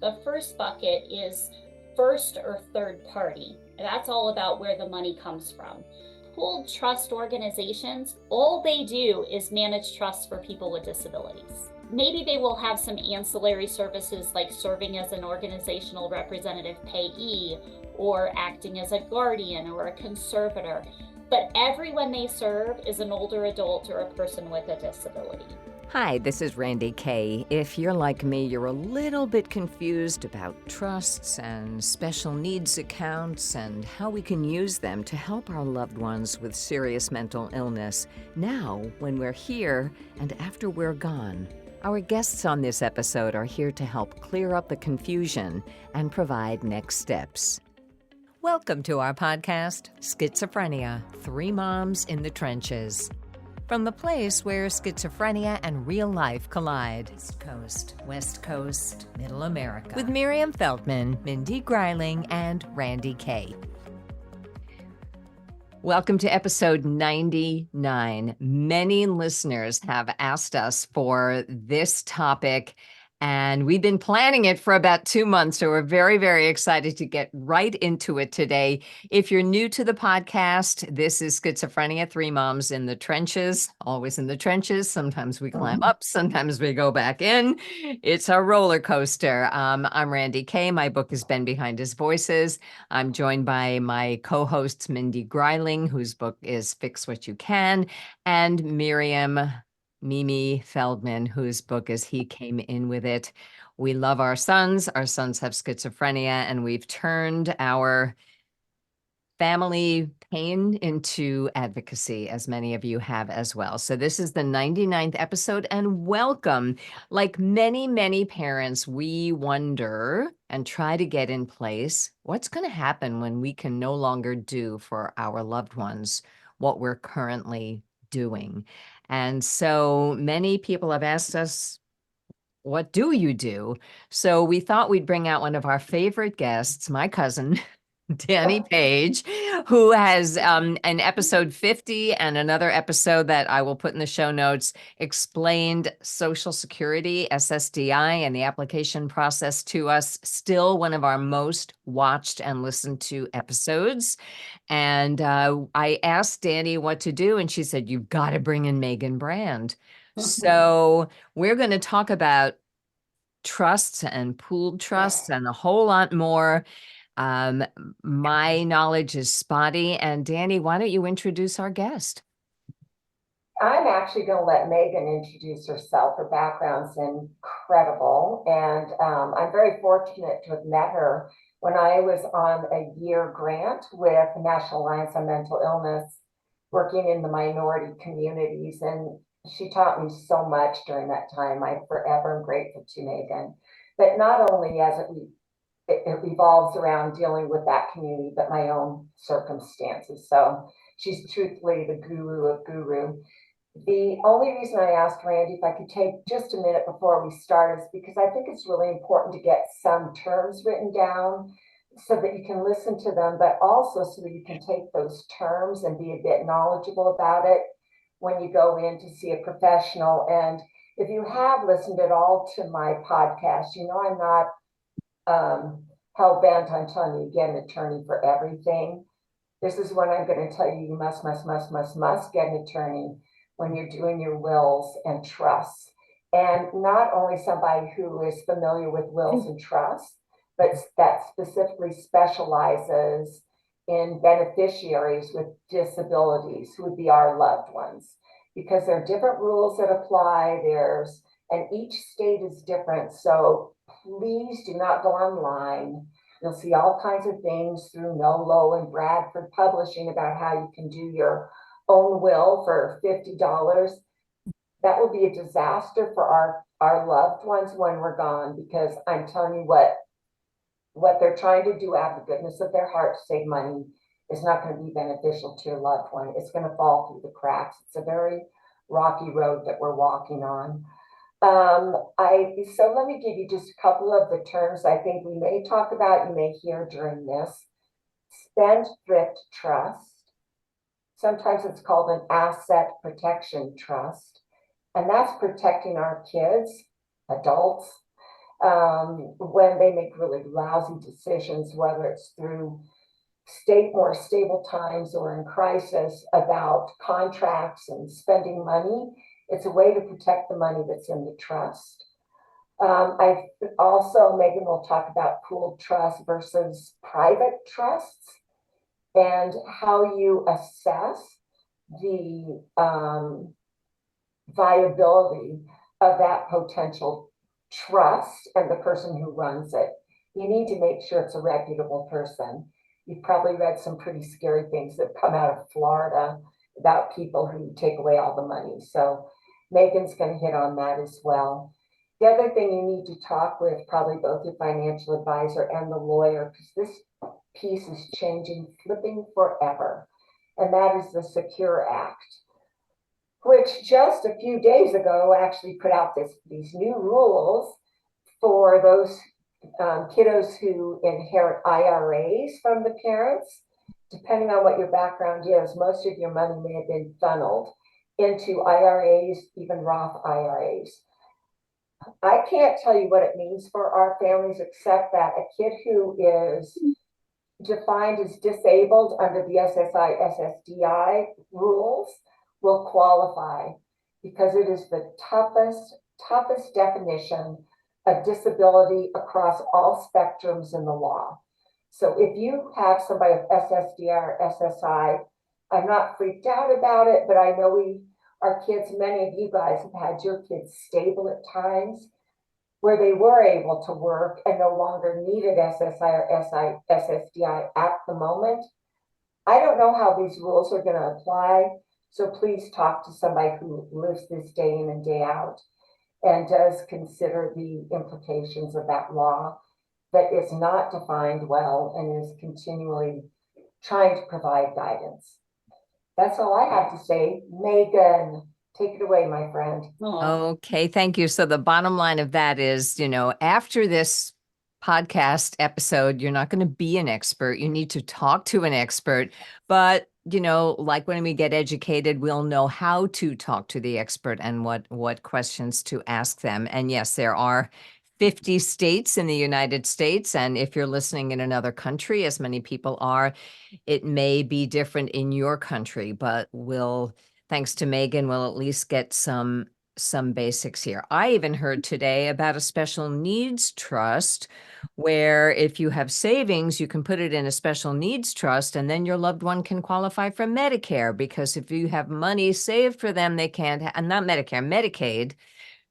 The first bucket is first or third party. That's all about where the money comes from. Pooled trust organizations, all they do is manage trusts for people with disabilities. Maybe they will have some ancillary services like serving as an organizational representative payee or acting as a guardian or a conservator, but everyone they serve is an older adult or a person with a disability. Hi, this is Randy Kay. If you're like me, you're a little bit confused about trusts and special needs accounts and how we can use them to help our loved ones with serious mental illness now when we're here and after we're gone. Our guests on this episode are here to help clear up the confusion and provide next steps. Welcome to our podcast, Schizophrenia, 3 Moms in the Trenches. From the place where schizophrenia and real life collide. East Coast, West Coast, Middle America. With Miriam Feldman, Mindy Greiling, and Randy Kay. Welcome to episode 99. Many listeners have asked us for this topic, and we've been planning it for about 2 months, so we're very, very excited to get right into it today. If you're new to the podcast, this is Schizophrenia, 3 Moms in the Trenches, always in the trenches. Sometimes we climb up, sometimes we go back in. It's a roller coaster. I'm Randy Kay. My book is Ben Behind His Voices. I'm joined by my co-hosts, Mindy Greiling, whose book is Fix What You Can, and Mimi Feldman, whose book is He Came In With It. We love our sons. Our sons have schizophrenia, and we've turned our family pain into advocacy, as many of you have as well. So this is the 99th episode, and welcome. Like many, many parents, we wonder and try to get in place what's going to happen when we can no longer do for our loved ones what we're currently doing. And so many people have asked us, what do you do? So we thought we'd bring out one of our favorite guests, my cousin, Dani Page, who has an episode 50 and another episode that I will put in the show notes, explained Social Security, SSDI, and the application process to us. Still one of our most watched and listened to episodes. And I asked Dani what to do, and she said, you've got to bring in Megan Brand. So we're going to talk about trusts and pooled trusts and a whole lot more. My knowledge is spotty. And Dani, why don't you introduce our guest? I'm actually going to let Megan introduce herself. Her background's incredible, and I'm very fortunate to have met her when I was on a year grant with the National Alliance on Mental Illness, working in the minority communities, and she taught me so much during that time. I'm forever grateful to Megan. But not only as it revolves around dealing with that community, but my own circumstances. So she's truthfully the guru of guru. The only reason I asked Randy if I could take just a minute before we start is because I think it's really important to get some terms written down so that you can listen to them, but also so that you can take those terms and be a bit knowledgeable about it when you go in to see a professional. And if you have listened at all to my podcast, you know I'm not hell bent on telling you to get an attorney for everything. This is what I'm going to tell you. You must get an attorney when you're doing your wills and trusts. And not only somebody who is familiar with wills and trusts, but that specifically specializes in beneficiaries with disabilities, who would be our loved ones, because there are different rules that apply. And each state is different. So please do not go online. You'll see all kinds of things through Nolo and Bradford Publishing about how you can do your own will for $50. That will be a disaster for our loved ones when we're gone, because I'm telling you what they're trying to do out of the goodness of their heart to save money is not going to be beneficial to your loved one. It's going to fall through the cracks. It's a very rocky road that we're walking on. So let me give you just a couple of the terms I think we may talk about, you may hear during this. Spendthrift trust. Sometimes it's called an asset protection trust, and that's protecting our kids, adults, when they make really lousy decisions, whether it's through more stable times or in crisis about contracts and spending money. It's a way to protect the money that's in the trust. I also, Megan will talk about pooled trust versus private trusts and how you assess the viability of that potential trust and the person who runs it. You need to make sure it's a reputable person. You've probably read some pretty scary things that come out of Florida about people who take away all the money. So Megan's going to hit on that as well. The other thing you need to talk with probably both your financial advisor and the lawyer, because this piece is changing, flipping forever. And that is the Secure Act, which just a few days ago actually put out these new rules for those kiddos who inherit IRAs from the parents. Depending on what your background is, most of your money may have been funneled into IRAs, even Roth IRAs. I can't tell you what it means for our families, except that a kid who is defined as disabled under the SSI, SSDI rules will qualify, because it is the toughest definition of disability across all spectrums in the law. So if you have somebody with SSDI or SSI, I'm not freaked out about it, but I know our kids, many of you guys have had your kids stable at times where they were able to work and no longer needed SSI or SSDI at the moment. I don't know how these rules are going to apply, so please talk to somebody who lives this day in and day out and does consider the implications of that law that is not defined well and is continually trying to provide guidance. That's all I have to say. Megan, take it away, my friend. Okay, thank you. So the bottom line of that is, after this podcast episode, you're not going to be an expert. You need to talk to an expert. But, like when we get educated, we'll know how to talk to the expert and what questions to ask them. And yes, there are 50 states in the United States. And if you're listening in another country, as many people are, it may be different in your country, but thanks to Megan, we'll at least get some basics here. I even heard today about a special needs trust where if you have savings, you can put it in a special needs trust and then your loved one can qualify for Medicare, because if you have money saved for them, they can't, not Medicare, Medicaid,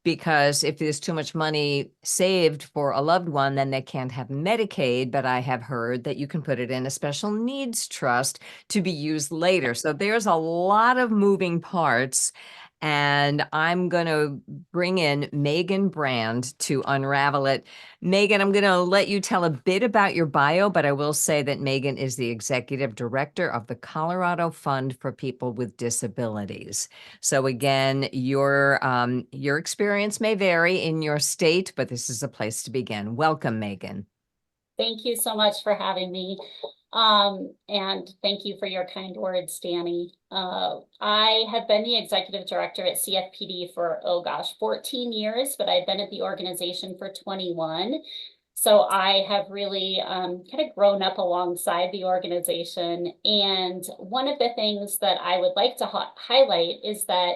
because if there's too much money saved for a loved one, then they can't have Medicaid. But I have heard that you can put it in a special needs trust to be used later. So there's a lot of moving parts. And I'm going to bring in Megan Brand to unravel it. Megan, I'm going to let you tell a bit about your bio, but I will say that Megan is the executive director of the Colorado Fund for People with Disabilities. So again, your experience may vary in your state, but this is a place to begin. Welcome, Megan. Thank you so much for having me. And thank you for your kind words, Dani. I have been the executive director at CFPD for, 14 years, but I've been at the organization for 21. So I have really kind of grown up alongside the organization. And one of the things that I would like to highlight is that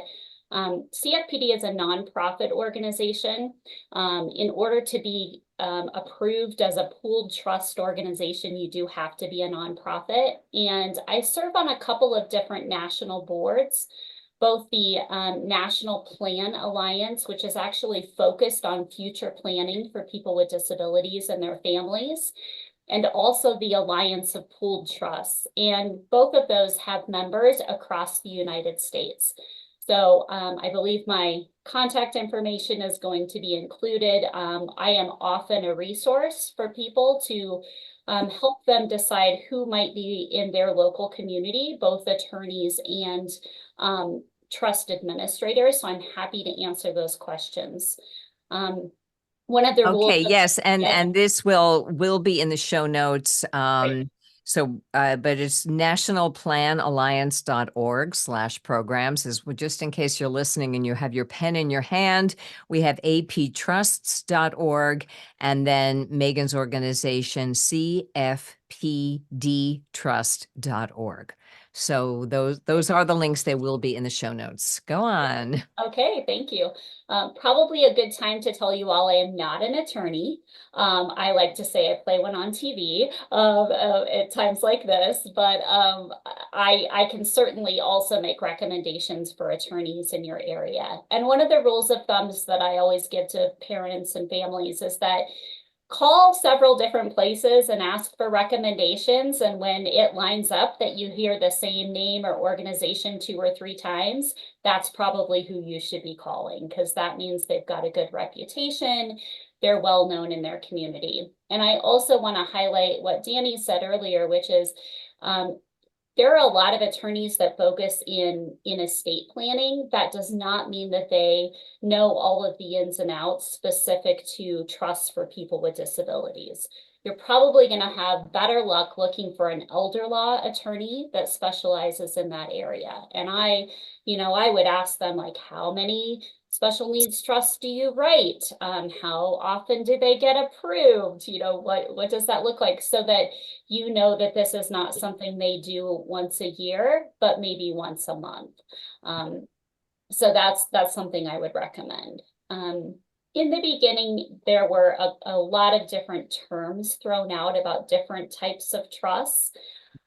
CFPD is a nonprofit organization. In order to be approved as a pooled trust organization, you do have to be a nonprofit. And I serve on a couple of different national boards, both the National Plan Alliance, which is actually focused on future planning for people with disabilities and their families, and also the Alliance of Pooled Trusts. And both of those have members across the United States. So I believe my contact information is going to be included. I am often a resource for people to help them decide who might be in their local community, both attorneys and trust administrators. So I'm happy to answer those questions. One of the rules. Okay, yes, and this will be in the show notes. So, but it's nationalplanalliance.org/programs is just in case you're listening and you have your pen in your hand. We have aptrusts.org and then Megan's organization, cfpdtrust.org. So those are the links. They will be in the show notes. Go on. Okay, thank you. Probably a good time to tell you all I am not an attorney. I like to say I play one on TV at times like this, but I can certainly also make recommendations for attorneys in your area. And one of the rules of thumbs that I always give to parents and families is that call several different places and ask for recommendations. And when it lines up that you hear the same name or organization 2 or 3 times, that's probably who you should be calling, because that means they've got a good reputation. They're well known in their community. And I also want to highlight what Dani said earlier, which is there are a lot of attorneys that focus in estate planning. That does not mean that they know all of the ins and outs specific to trusts for people with disabilities. You're probably going to have better luck looking for an elder law attorney that specializes in that area. And I would ask them, like, how many special needs trusts do you write? How often do they get approved? What does that look like, so that you know that this is not something they do once a year, but maybe once a month. So that's something I would recommend. In the beginning, there were a lot of different terms thrown out about different types of trusts.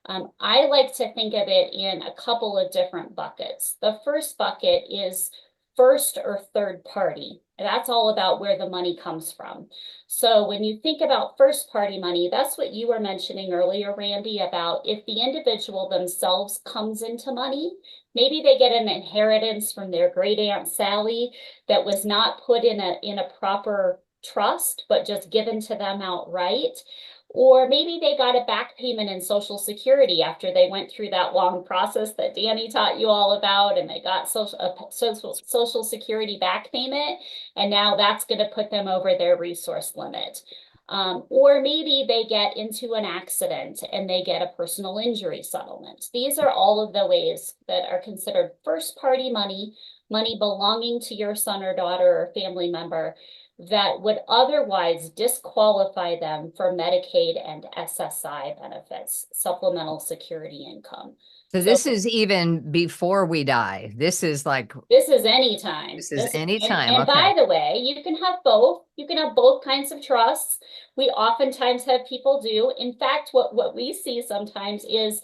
I like to think of it in a couple of different buckets. The first bucket is first or third party. That's all about where the money comes from. So when you think about first party money, that's what you were mentioning earlier, Randy, about if the individual themselves comes into money, maybe they get an inheritance from their great aunt Sally that was not put in a proper trust, but just given to them outright. Or maybe they got a back payment in Social Security after they went through that long process that Dani taught you all about, and they got Social Security back payment, and now that's going to put them over their resource limit. Or maybe they get into an accident and they get a personal injury settlement. These are all of the ways that are considered first party money belonging to your son or daughter or family member that would otherwise disqualify them for Medicaid and SSI benefits, supplemental security income. So this is even before we die. This is anytime. This is anytime. And okay. By the way, you can have both. You can have both kinds of trusts. We oftentimes have people do. In fact, what we see sometimes is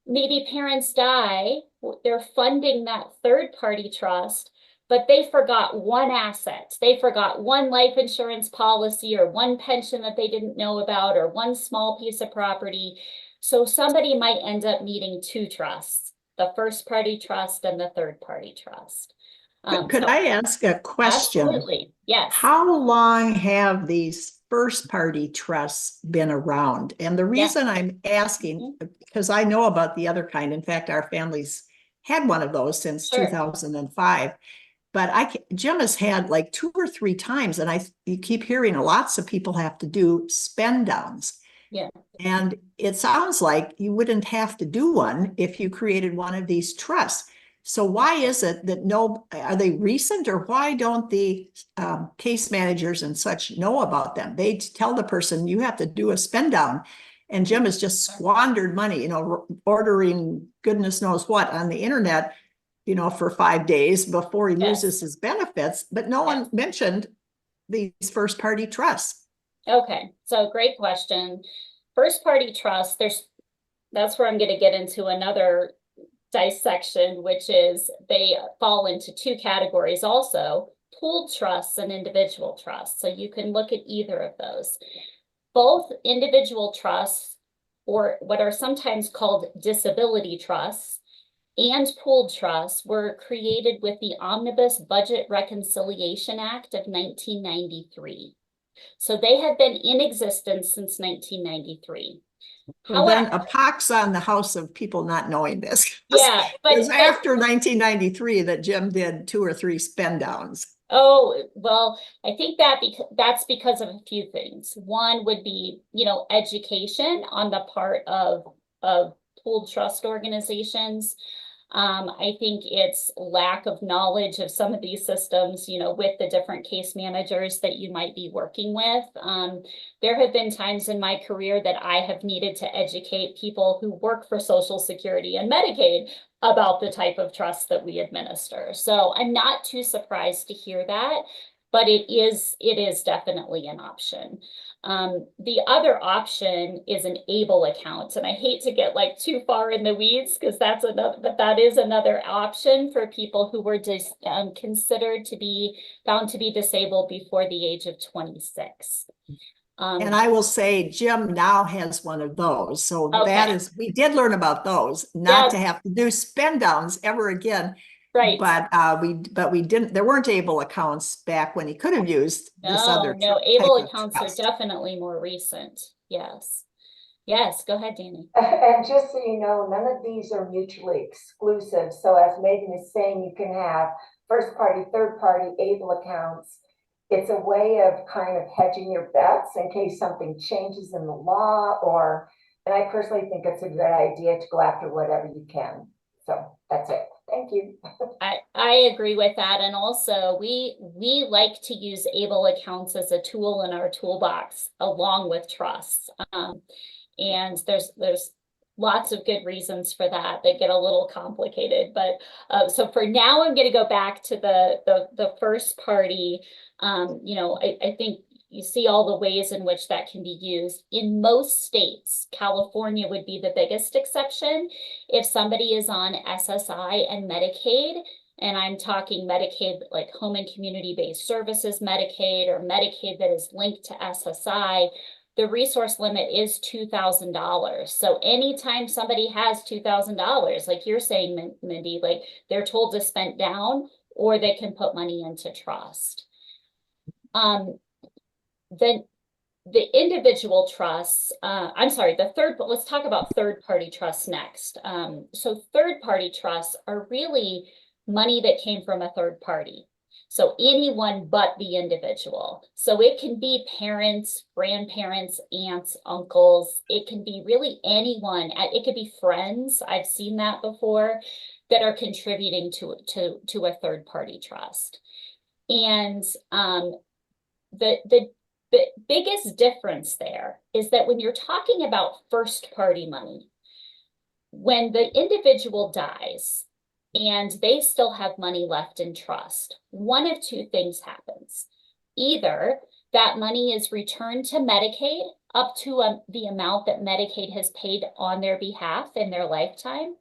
maybe parents die, they're funding that third party trust, but they forgot one asset. They forgot one life insurance policy or one pension that they didn't know about or one small piece of property. So somebody might end up needing 2 trusts, the first party trust and the third party trust. Could I ask a question? Absolutely, yes. How long have these first party trusts been around? And the reason I'm asking, because I know about the other kind. In fact, our family's had one of those since 2005. But Jim has had like 2 or 3 times, and you keep hearing lots of people have to do spend downs. Yeah. And it sounds like you wouldn't have to do one if you created one of these trusts. So why is it that are they recent, or why don't the case managers and such know about them? They tell the person you have to do a spend down, and Jim has just squandered money, ordering goodness knows what on the internet, for 5 days before he loses his benefits, but no one mentioned these first party trusts. Okay, so great question. First party trust, that's where I'm going to get into another dissection, which is they fall into 2 categories also, pooled trusts and individual trusts. So you can look at either of those. Both individual trusts, or what are sometimes called disability trusts, and pooled trusts were created with the Omnibus Budget Reconciliation Act of 1993. So they have been in existence since 1993. Well, then a pox on the house of people not knowing this. Yeah, but it was after 1993 that Jim did 2 or 3 spend downs. Oh, well, I think that that's because of a few things. One would be, education on the part of pooled trust organizations. I think it's lack of knowledge of some of these systems, with the different case managers that you might be working with. There have been times in my career that I have needed to educate people who work for Social Security and Medicaid about the type of trust that we administer. So I'm not too surprised to hear that, but it is definitely an option. The other option is an able account, and I hate to get like too far in the weeds because that is another option for people who were considered to be found to be disabled before the age of 26. And I will say Jim now has one of those. So that Okay, is, we did learn about those, not to yeah, have to do spend downs ever again. right. But we didn't, there weren't able accounts back when he could have used this No, other no, type able of accounts are trust. definitely more recent. Yes. Yes, go ahead, Danny. And just so you know, none of these are mutually exclusive. So as Megan is saying, you can have first party, third party, able accounts. It's a way of kind of hedging your bets in case something changes in the law and I personally think it's a good idea to go after whatever you can. So that's it. Thank you. I agree with that. And also we like to use able accounts as a tool in our toolbox along with trusts. And there's lots of good reasons for that. They get a little complicated, but so for now, I'm going to go back to the first party. I think you see all the ways in which that can be used. In most states, California would be the biggest exception. If somebody is on SSI and Medicaid, and I'm talking Medicaid like home and community-based services Medicaid or Medicaid that is linked to SSI, the resource limit is $2,000. So anytime somebody has $2,000, like you're saying, Mindy, like they're told to spend down or they can put money into trust. Then the individual trusts, I'm sorry, let's talk about third party trusts next. So third party trusts are really money that came from a third party. So anyone but the individual. So it can be parents, grandparents, aunts, uncles. It can be really anyone. It could be friends. I've seen that before that are contributing to a third party trust. And the biggest difference there is that when you're talking about first party money, when the individual dies and they still have money left in trust, one of two things happens. Either that money is returned to Medicaid up to the amount that Medicaid has paid on their behalf in their lifetime,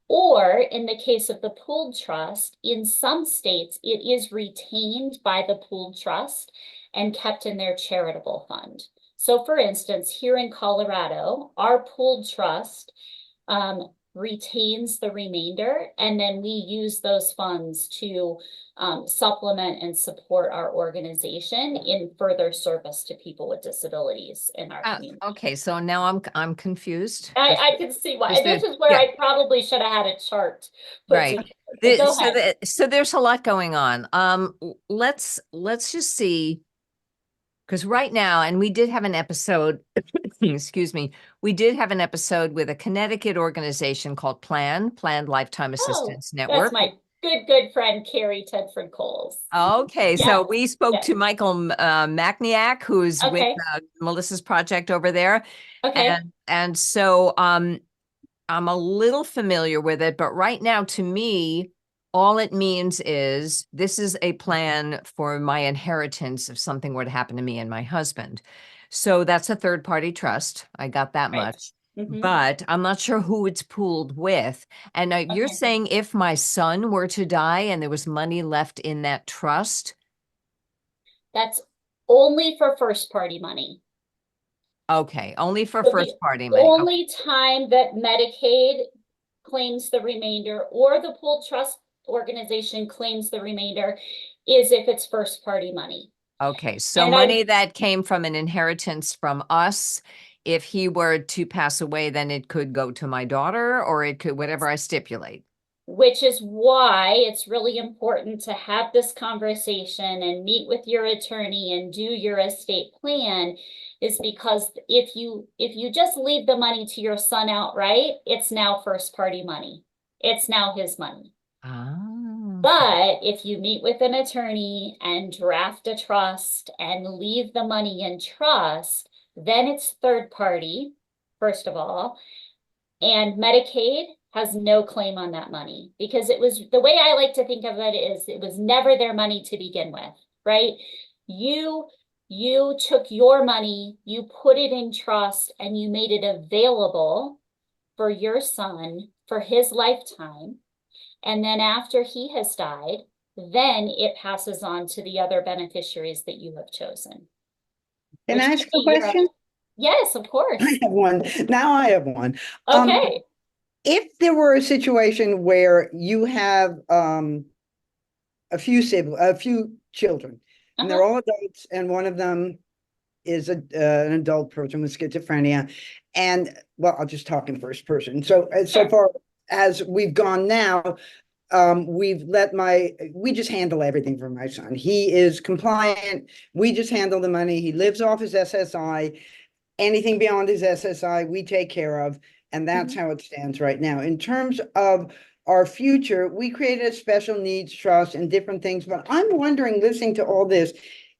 or in the case of the pooled trust, in some states, it is retained by the pooled trust and kept in their charitable fund. So for instance, here in Colorado, our pooled trust retains the remainder, and then we use those funds to supplement and support our organization in further service to people with disabilities in our community. Okay, so now I'm confused. I can see why. Just And this the- is where yeah, I probably should have had a chart put right. together. But go So ahead. so there's a lot going on. Let's just see, because right now, and we did have an episode, excuse me, we did have an episode with a Connecticut organization called Planned Lifetime Oh, Assistance that's Network. my good friend, Carrie Tedford Coles. Okay, so Yes, we spoke yes. to Michael Macniak, who's with Okay, Melissa's project over there, okay. and so I'm a little familiar with it, but right now, to me, all it means is this is a plan for my inheritance if something were to happen to me and my husband. So that's a third party trust. I got that Right. much. Mm-hmm. But I'm not sure who it's pooled with. And you're Okay. saying if my son were to die and there was money left in that trust? That's only for first party money. Okay, only for So the first party money. Okay. only time that Medicaid claims the remainder or the pooled trust organization claims the remainder is if it's first party money. Okay, so And I money that came from an inheritance from us, if he were to pass away, then it could go to my daughter or it could, whatever I stipulate. which is why it's really important to have this conversation and meet with your attorney and do your estate plan, is because if you just leave the money to your son outright, it's now first party money. It's now his money. Oh, But if you meet with an attorney and draft a trust and leave the money in trust, then it's third party, first of all, and Medicaid has no claim on that money, because it was, the way I like to think of it is, it was never their money to begin with, right? You took your money, you put it in trust, and you made it available for your son for his lifetime. And then after he has died, then it passes on to the other beneficiaries that you have chosen. Can I Which ask could a be your- question? Yes, of course. I have one. Now I have one. Okay. If there were a situation where you have a few children, and they're all adults, and one of them is an adult person with schizophrenia, and well, I'll just talk in first person. So so Sure. far as we've gone now, we just handle everything for my son. He is compliant. We just handle the money. He lives off his SSI. Anything beyond his SSI, we take care of. And that's how it stands right now. In terms of our future, we created a special needs trust and different things. But I'm wondering, listening to all this,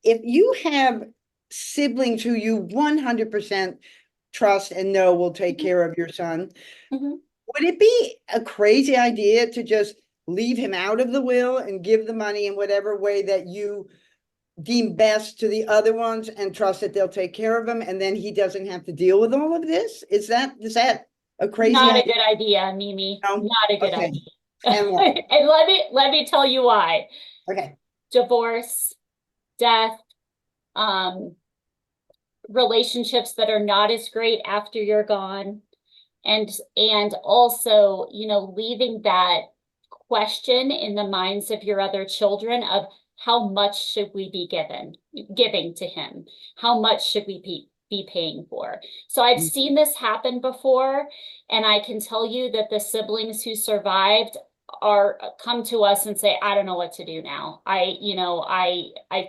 if you have siblings who you 100% trust and know will take care of your son, would it be a crazy idea to just leave him out of the will and give the money in whatever way that you deem best to the other ones and trust that they'll take care of him, and then he doesn't have to deal with all of this? Is that a crazy Not a idea? good idea, Mimi. No? Not a good Okay. idea. And why? And let me tell you why. Okay. Divorce, death, relationships that are not as great after you're gone, and also, you know, leaving that question in the minds of your other children of how much should we be giving to him? How much should we be paying for? So I've seen this happen before, and I can tell you that the siblings who survived come to us and say, I don't know what to do now. I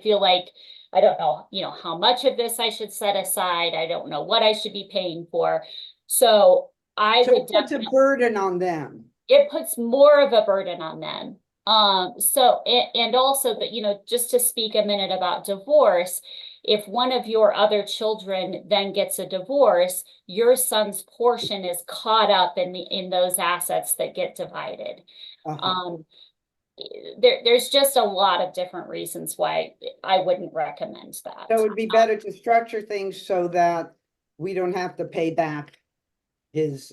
feel like I don't know, you know, how much of this I should set aside. I don't know what I should be paying for. So I would it puts a burden on them. It puts more of a burden on them. And also that, you know, just to speak a minute about divorce, if one of your other children then gets a divorce, your son's portion is caught up in those assets that get divided. There's just a lot of different reasons why I wouldn't recommend that. So it would be better to structure things so that we don't have to pay back his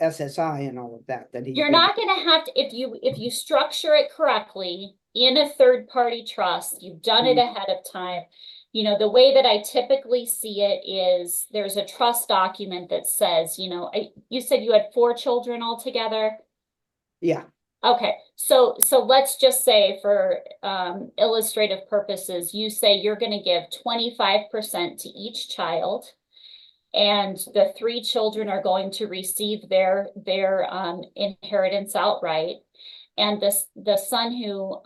SSI and all of that You're not going to have to, if you structure it correctly in a third party trust, you've done it ahead of time. You know, the way that I typically see it is there's a trust document that says, you know, you said you had 4 children altogether. Yeah. Okay, so let's just say for illustrative purposes, you say you're going to give 25% to each child, and the 3 children are going to receive their inheritance outright. And the son who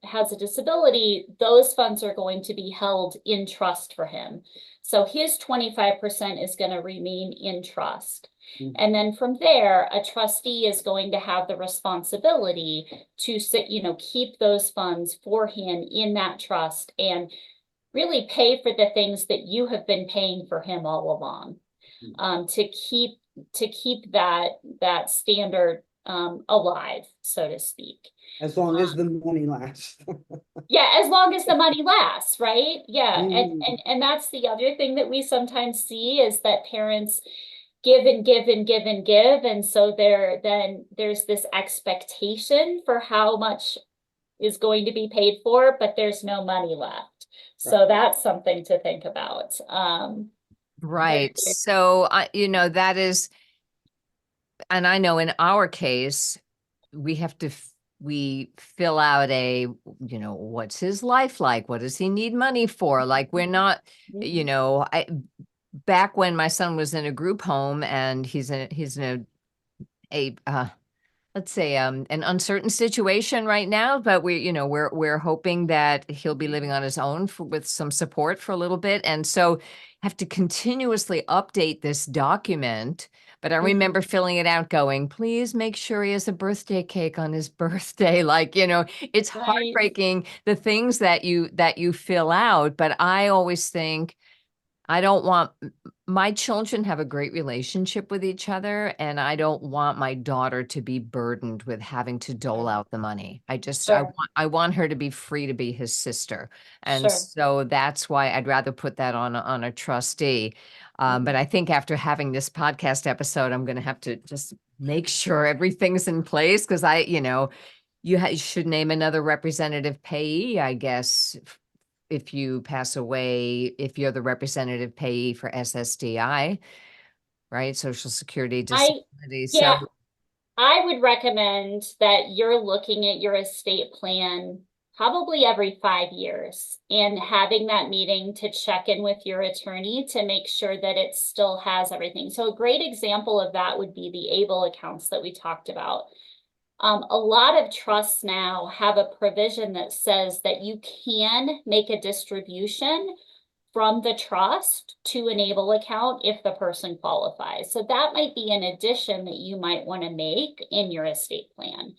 has a disability, those funds are going to be held in trust for him. So his 25% is going to remain in trust. And then from there, a trustee is going to have the responsibility to keep those funds for him in that trust and really pay for the things that you have been paying for him all along, to keep that standard alive, so to speak. As long as the money lasts. Yeah, as long as the money lasts, right? Yeah, and that's the other thing that we sometimes see is that parents give and give and give and give, and so there's this expectation for how much is going to be paid for, but there's no money left. So that's something to think about. Right. So, that is, and I know in our case, we have to, we fill out what's his life like? What does he need money for? Like, we're not, back when my son was in a group home and he's in a let's say an uncertain situation right now, but we're hoping that he'll be living on his own with some support for a little bit, and so have to continuously update this document. But I remember filling it out going, please make sure he has a birthday cake on his birthday. Like, it's Right. heartbreaking, the things that you fill out. But I always think, I don't want my children have a great relationship with each other, and I don't want my daughter to be burdened with having to dole out the money. Sure. I want her to be free to be his sister. And Sure. so that's why I'd rather put that on a trustee. But I think after having this podcast episode, I'm going to have to just make sure everything's in place, because you should name another representative payee, I guess, if you pass away, if you're the representative payee for SSDI, right? Social Security Disability. Yeah, So I would recommend that you're looking at your estate plan probably every 5 years and having that meeting to check in with your attorney to make sure that it still has everything. So a great example of that would be the ABLE accounts that we talked about. A lot of trusts now have a provision that says that you can make a distribution from the trust to an ABLE account if the person qualifies. So that might be an addition that you might want to make in your estate plan.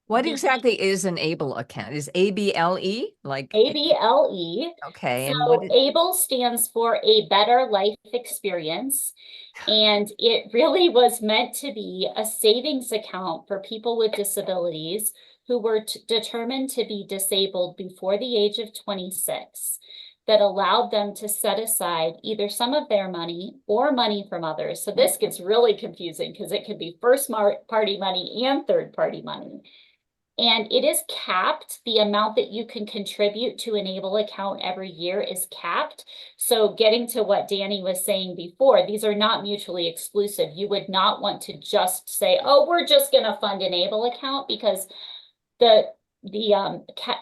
what exactly is an ABLE account? Is ABLE like ABLE. okay? And So ABLE stands for a better life experience. And it really was meant to be a savings account for people with disabilities who were determined to be disabled before the age of 26, that allowed them to set aside either some of their money or money from others. So this gets really confusing because it could be first party money and third party money. And it is capped. The amount that you can contribute to an ABLE account every year is capped. So getting to what Dani was saying before, these are not mutually exclusive. You would not want to just say, oh, we're just going to fund an ABLE account, because the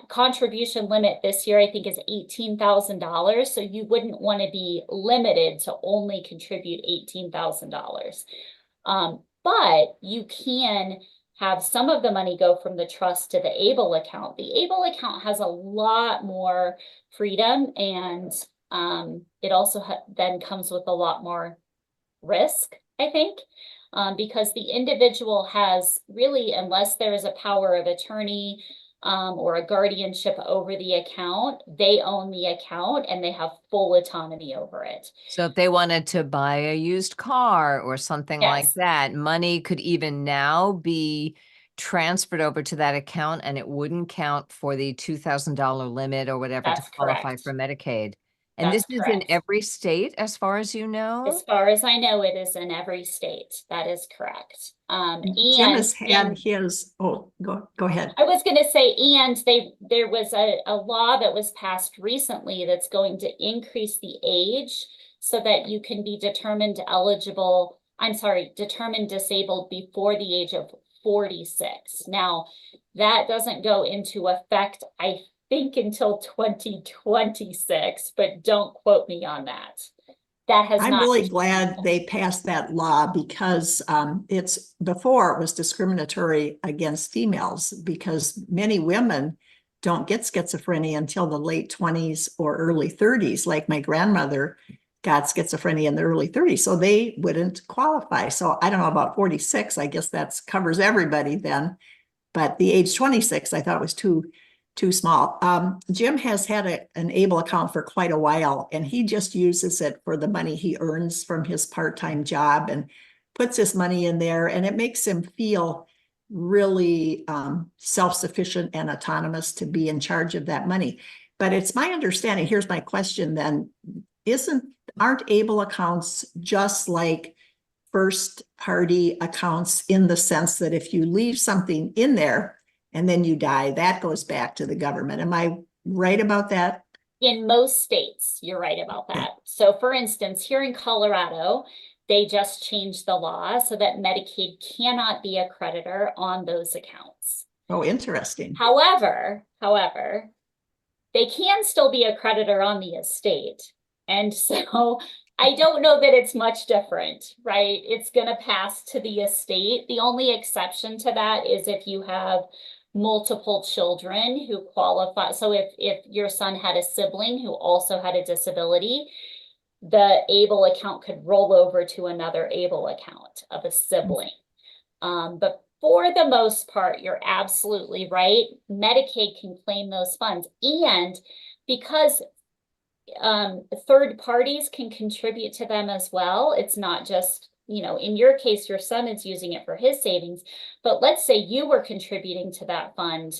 contribution limit this year, I think, is $18,000. So you wouldn't want to be limited to only contribute $18,000. But you can have some of the money go from the trust to the ABLE account. The ABLE account has a lot more freedom, and it also then comes with a lot more risk, I think, because the individual has really, unless there is a power of attorney or a guardianship over the account, they own the account and they have full autonomy over it. so if they wanted to buy a used car or something like Yes. that, money could even now be transferred over to that account, and it wouldn't count for the $2,000 limit or whatever to That's qualify correct. for Medicaid. And this That's is in correct. every state, as far as you know? As far as I know, it is in every state. That is correct. Jim And has had his, oh, go ahead. I was going to say, and there was a law that was passed recently that's going to increase the age so that you can be determined determined disabled before the age of 46. Now, that doesn't go into effect, I think, until 2026, but don't quote me on that. That has I'm not. really glad they passed that law, because it's before it was discriminatory against females, because many women don't get schizophrenia until the late 20s or early 30s. Like my grandmother got schizophrenia in the early 30s, so they wouldn't qualify. So I don't know about 46. I guess that covers everybody then. But the age 26, I thought was too small. Jim has had an ABLE account for quite a while, and he just uses it for the money he earns from his part-time job and puts his money in there, and it makes him feel really self-sufficient and autonomous to be in charge of that money. But it's my understanding, here's my question then, aren't ABLE accounts just like first party accounts, in the sense that if you leave something in there and then you die, that goes back to the government? Am I right about that? In most states, you're right about that. So for instance, here in Colorado, they just changed the law so that Medicaid cannot be a creditor on those accounts. Oh, interesting. However, they can still be a creditor on the estate. And so I don't know that it's much different, right? It's going to pass to the estate. The only exception to that is if you have multiple children who qualify. So if your son had a sibling who also had a disability, the ABLE account could roll over to another ABLE account of a sibling. But for the most part, you're absolutely right. Medicaid can claim those funds. And because third parties can contribute to them as well, it's not just, in your case, your son is using it for his savings, but let's say you were contributing to that fund.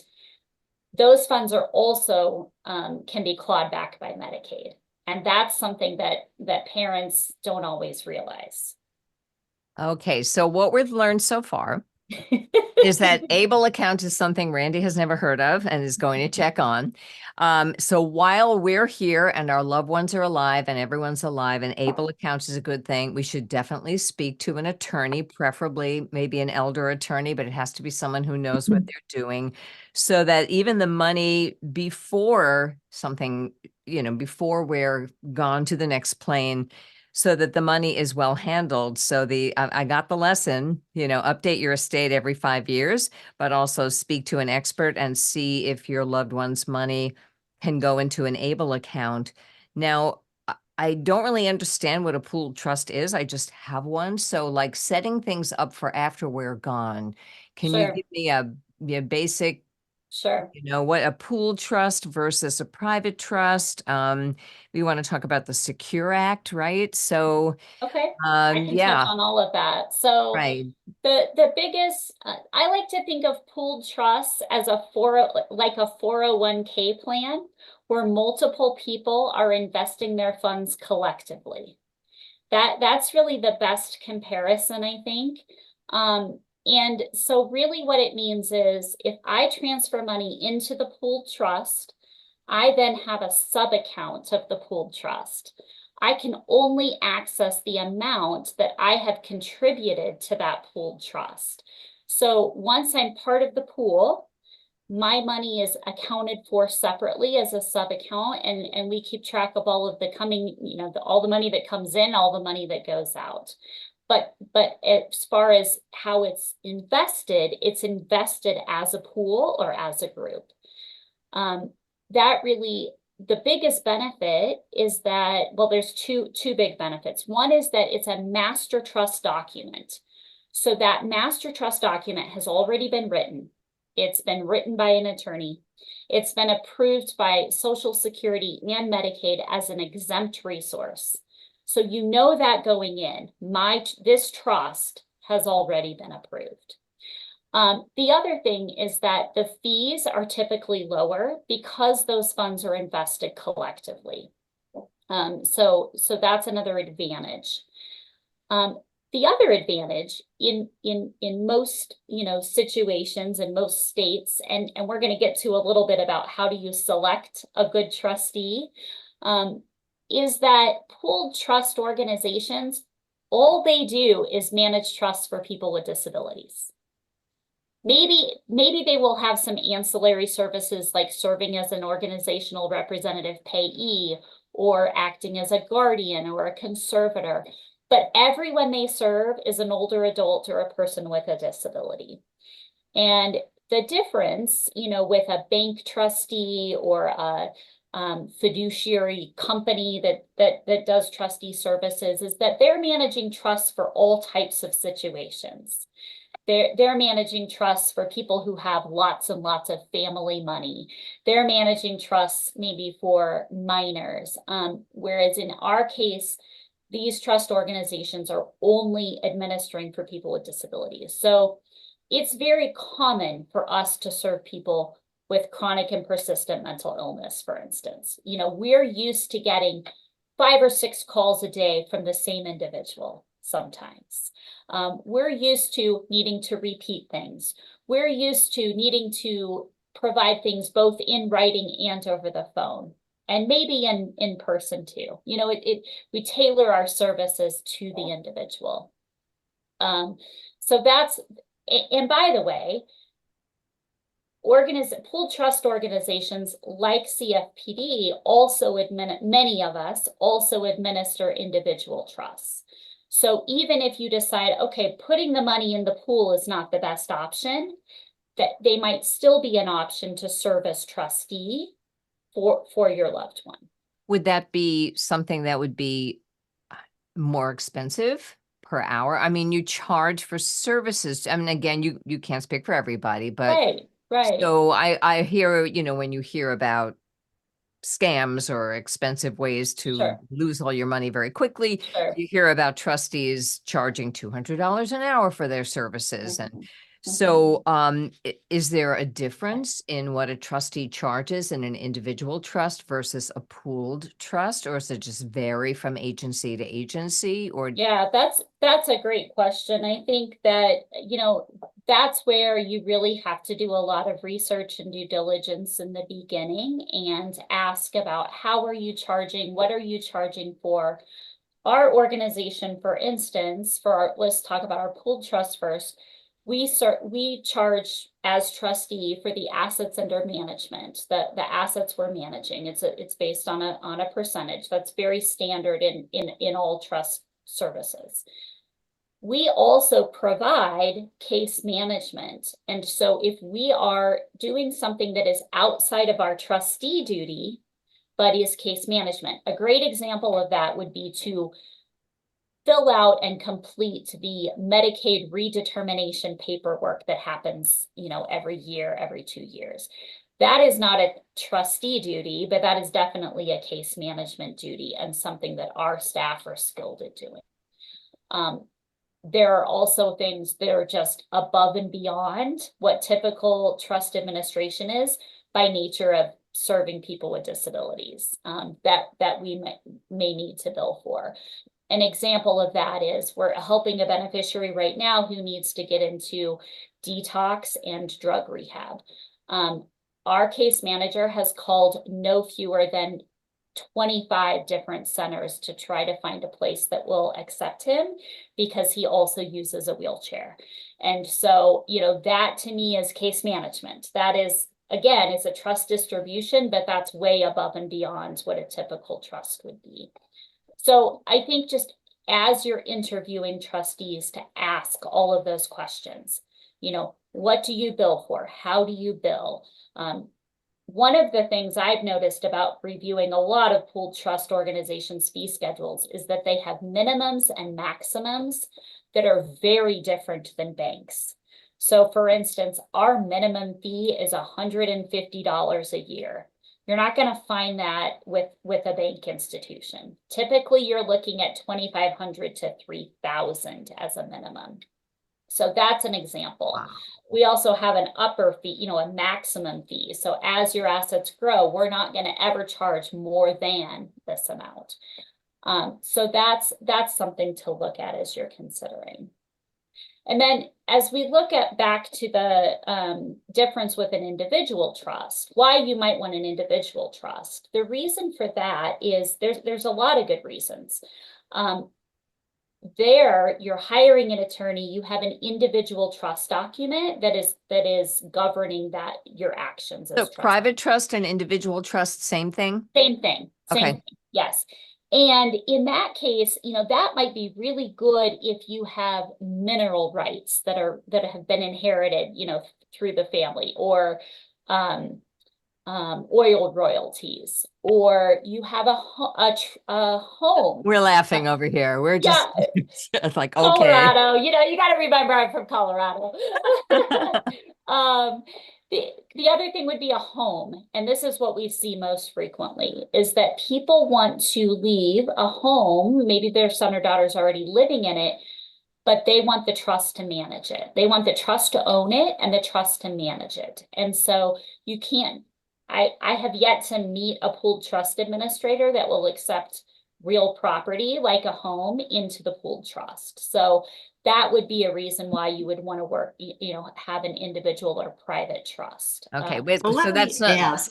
Those funds are also can be clawed back by Medicaid. And that's something that parents don't always realize. Okay, so what we've learned so far is that ABLE account is something Randy has never heard of and is going to check on. So while we're here and our loved ones are alive and everyone's alive, and ABLE account is a good thing, we should definitely speak to an attorney, preferably maybe an elder attorney, but it has to be someone who knows what they're doing, so that even the money before something, before we're gone to the next plane, so that the money is well handled. So I got the lesson, update your estate every 5 years, but also speak to an expert and see if your loved one's money can go into an ABLE account. Now, I don't really understand what a pooled trust is. I just have one. So like setting things up for after we're gone, can you Sure. give me a basic, Sure. what a pooled trust versus a private trust? We want to talk about the Secure Act, right? So, Okay. I can touch yeah, on all of that. So right. the biggest, I like to think of pooled trusts as like a 401k plan where multiple people are investing their funds collectively. That's really the best comparison, I think. And so really what it means is if I transfer money into the pooled trust, I then have a sub-account of the pooled trust. I can only access the amount that I have contributed to that pooled trust. So once I'm part of the pool, my money is accounted for separately as a sub-account, and we keep track of all of the coming, all the money that comes in, all the money that goes out. But as far as how it's invested as a pool or as a group. That really, the biggest benefit is that, well, there's two big benefits. One is that it's a master trust document. So that master trust document has already been written. It's been written by an attorney. It's been approved by Social Security and Medicaid as an exempt resource. So you know that going in, this trust has already been approved. The other thing is that the fees are typically lower because those funds are invested collectively. So that's another advantage. The other advantage in most situations in most states, and we're going to get to a little bit about how do you select a good trustee, is that pooled trust organizations, all they do is manage trusts for people with disabilities. Maybe they will have some ancillary services like serving as an organizational representative payee or acting as a guardian or a conservator, but everyone they serve is an older adult or a person with a disability. And the difference, with a bank trustee or a fiduciary company that does trustee services is that they're managing trusts for all types of situations. They're managing trusts for people who have lots and lots of family money. They're managing trusts maybe for minors. Whereas in our case, these trust organizations are only administering for people with disabilities. So it's very common for us to serve people with chronic and persistent mental illness, for instance. We're used to getting 5 or 6 calls a day from the same individual sometimes. We're used to needing to repeat things. We're used to needing to provide things both in writing and over the phone, and maybe in person too. We tailor our services to the individual. So that's, and by the way, pooled trust organizations like CFPD also many of us also administer individual trusts. So even if you decide, okay, putting the money in the pool is not the best option, that they might still be an option to serve as trustee for your loved one. Would that be something that would be more expensive per hour? I mean, you charge for services. I mean, again, you can't speak for everybody, but Right. so I hear, when you hear about scams or expensive ways to Sure. lose all your money very quickly, Sure. you hear about trustees charging $200 an hour for their services. Mm-hmm. And so is there a difference in what a trustee charges in an individual trust versus a pooled trust, or does it just vary from agency to agency? Or Yeah, that's a great question. I think that, that's where you really have to do a lot of research and due diligence in the beginning and ask about how are you charging, what are you charging for? Our organization, for instance, let's talk about our pooled trust first. We charge as trustee for the assets under management, the assets we're managing. It's based on a percentage. That's very standard in all trust services. We also provide case management. And so if we are doing something that is outside of our trustee duty, but is case management, a great example of that would be to fill out and complete the Medicaid redetermination paperwork that happens, every year, every 2 years. That is not a trustee duty, but that is definitely a case management duty and something that our staff are skilled at doing. There are also things that are just above and beyond what typical trust administration is by nature of serving people with disabilities, that we may need to bill for. An example of that is we're helping a beneficiary right now who needs to get into detox and drug rehab. Our case manager has called no fewer than 25 different centers to try to find a place that will accept him because he also uses a wheelchair. And so, that to me is case management. That is, again, is a trust distribution, but that's way above and beyond what a typical trust would be. So I think just as you're interviewing trustees to ask all of those questions, what do you bill for? How do you bill? One of the things I've noticed about reviewing a lot of pooled trust organizations' fee schedules is that they have minimums and maximums that are very different than banks. So for instance, our minimum fee is $150 a year. You're not going to find that with a bank institution. Typically, you're looking at $2,500 to $3,000 as a minimum. So that's an example. Wow. We also have an upper fee, a maximum fee. So as your assets grow, we're not going to ever charge more than this amount. So that's something to look at as you're considering. And then as we look back to the difference with an individual trust, why you might want an individual trust, the reason for that is there's a lot of good reasons. There, you're hiring an attorney, you have an individual trust document that is governing your actions as so private trust and individual trust, same thing? Same thing. Okay. Same thing. Yes. And in that case, that might be really good if you have mineral rights that have been inherited, through the family, or oil royalties, or you have a home. We're laughing over here. We're just it's like, okay. Colorado, you got to remember I'm from Colorado. The other thing would be a home. And this is what we see most frequently is that people want to leave a home. Maybe their son or daughter's already living in it, but they want the trust to manage it. They want the trust to own it and the trust to manage it. And so you can't, I have yet to meet a pooled trust administrator that will accept real property like a home into the pooled trust. So that would be a reason why you would want to have an individual or private trust. Okay, so that's not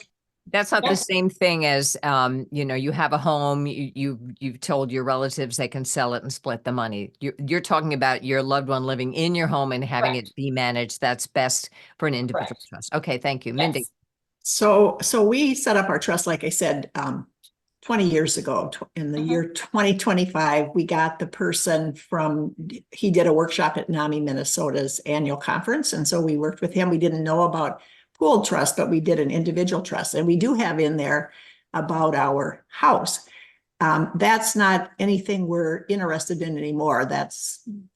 That's not the Yes, same thing as, you have a home, you've told your relatives they can sell it and split the money. You're talking about your loved one living in your home and having correct, it be managed. That's best for an individual correct. trust. Okay, thank you. Mindy. Yes. So we set up our trust, like I said, 20 years ago. In the Uh-huh. year 2025, we got the person he did a workshop at NAMI Minnesota's annual conference. And so we worked with him. We didn't know about pooled trust, but we did an individual trust. And we do have in there about our house. That's not anything we're interested in anymore. That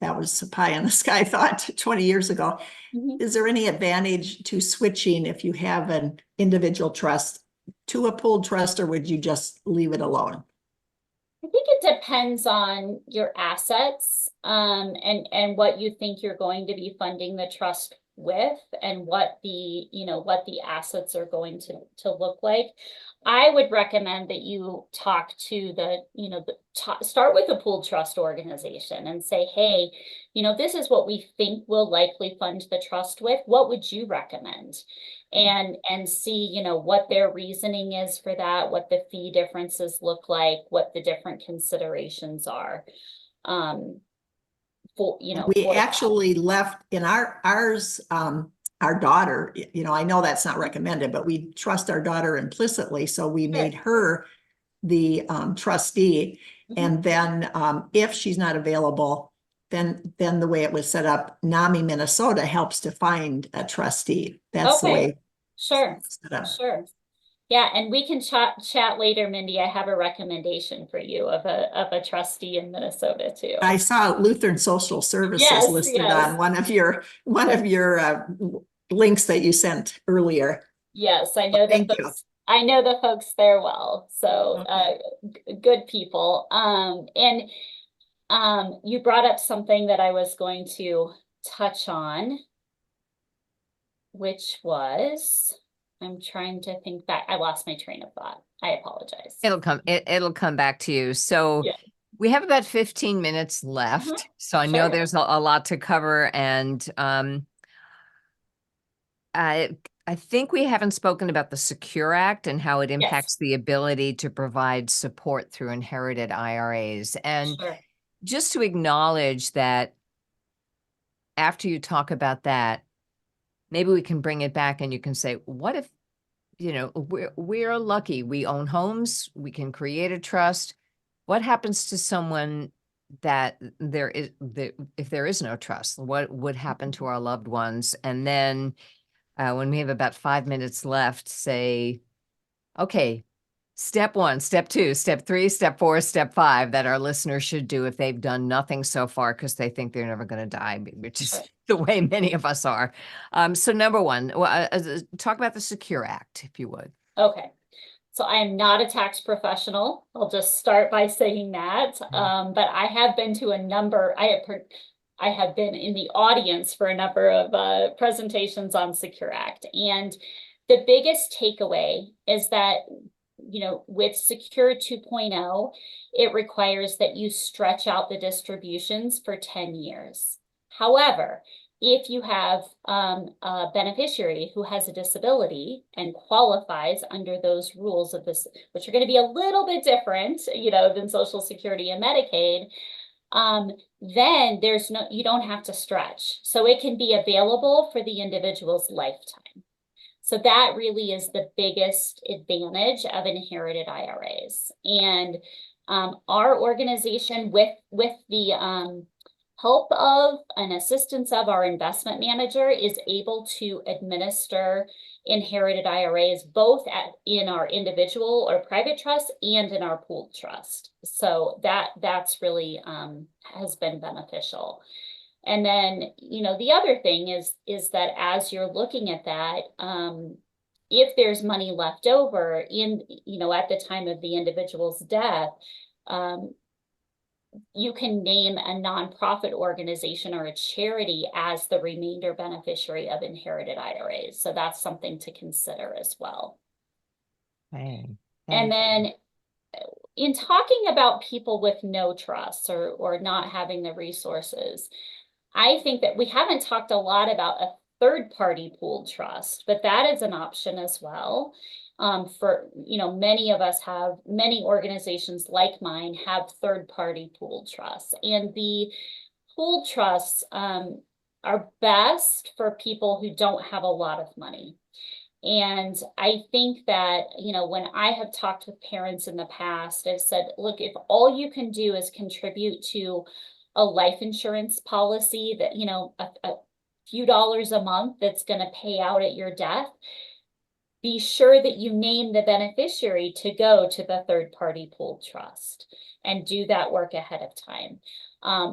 was a pie in the sky thought 20 years ago. Mhm. Is there any advantage to switching if you have an individual trust to a pooled trust, or would you just leave it alone? I think it depends on your assets, and what you think you're going to be funding the trust with, and what the assets are going to look like. I would recommend that you talk to start with a pooled trust organization and say, hey, this is what we think we'll likely fund the trust with. What would you recommend? And see, what their reasoning is for that, what the fee differences look like, what the different considerations are. We For that. actually left in ours, our daughter, I know that's not recommended, but we trust our daughter implicitly. So we made her the trustee. Mhm. And then if she's not available, then the way it was set up, NAMI Minnesota helps to find a trustee. That's the Okay, way sure, it's set up. sure. Yeah, and we can chat later, Mindy. I have a recommendation for you of a trustee in Minnesota too. I saw Lutheran Social Services Yes, listed yes. on one of your links that you sent earlier. Yes, I know the Thank you. folks. I know the folks there well. So Okay. good people. And you brought up something that I was going to touch on, which was, I'm trying to think back. I lost my train of thought. I apologize. It'll come back to you. So Yeah. we have about 15 minutes left. So I know Sure. there's a lot to cover, and I think we haven't spoken about the Secure Act and how it Yes. impacts the ability to provide support through inherited IRAs. And Sure. just to acknowledge that after you talk about that, maybe we can bring it back and you can say, what if, we're lucky, we own homes, we can create a trust. What happens to someone that if there is no trust, what would happen to our loved ones? And then when we have about 5 minutes left, say, okay, step 1, step 2, step 3, step 4, step 5 that our listeners should do if they've done nothing so far because they think they're never going to die, which is the way many of us are. So number 1, talk about the Secure Act, if you would. Okay. So I am not a tax professional. I'll just start by saying that. But I have been to a number, I have been in the audience for a number of presentations on Secure Act. And the biggest takeaway is that, with Secure 2.0, it requires that you stretch out the distributions for 10 years. However, if you have a beneficiary who has a disability and qualifies under those rules of this, which are going to be a little bit different, than Social Security and Medicaid, then you don't have to stretch. So it can be available for the individual's lifetime. So that really is the biggest advantage of inherited IRAs. And our organization, with the help of and assistance of our investment manager, is able to administer inherited IRAs both in our individual or private trust and in our pooled trust. So that's really has been beneficial. And then, the other thing is that as you're looking at that, if there's money left over at the time of the individual's death, you can name a nonprofit organization or a charity as the remainder beneficiary of inherited IRAs. So that's something to consider as well. Okay. And then in talking about people with no trust or not having the resources, I think that we haven't talked a lot about a third-party pooled trust, but that is an option as well. For, many of us have, many organizations like mine have third-party pooled trusts, and the pooled trusts are best for people who don't have a lot of money. And I think that, when I have talked with parents in the past, I've said, look, if all you can do is contribute to a life insurance policy that, a few dollars a month that's going to pay out at your death, be sure that you name the beneficiary to go to the third-party pooled trust and do that work ahead of time.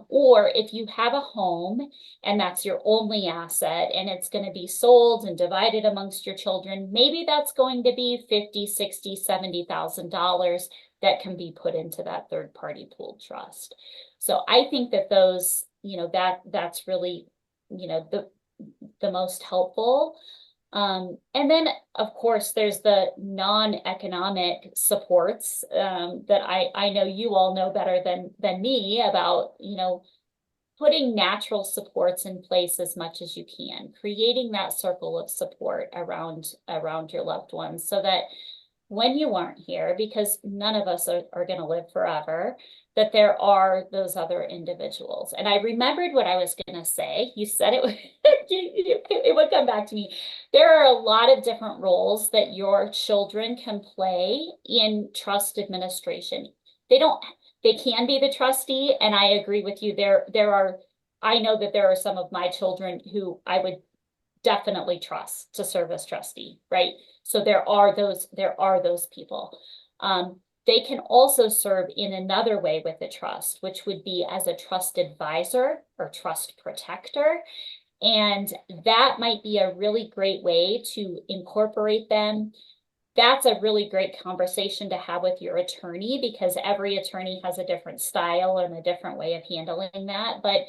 Or if you have a home and that's your only asset and it's going to be sold and divided amongst your children, maybe that's going to be $50,000, $60,000, $70,000 that can be put into that third-party pooled trust. So I think that those, that's really, the most helpful. And then, of course, there's the non-economic supports that I know you all know better than me about, putting natural supports in place as much as you can, creating that circle of support around your loved ones so that when you aren't here, because none of us are going to live forever, that there are those other individuals. And I remembered what I was going to say. You said it, it would come back to me. There are a lot of different roles that your children can play in trust administration. They can be the trustee, and I agree with you. I know that there are some of my children who I would definitely trust to serve as trustee, right? So there are those people. They can also serve in another way with the trust, which would be as a trust advisor or trust protector. And that might be a really great way to incorporate them. That's a really great conversation to have with your attorney, because every attorney has a different style and a different way of handling that. But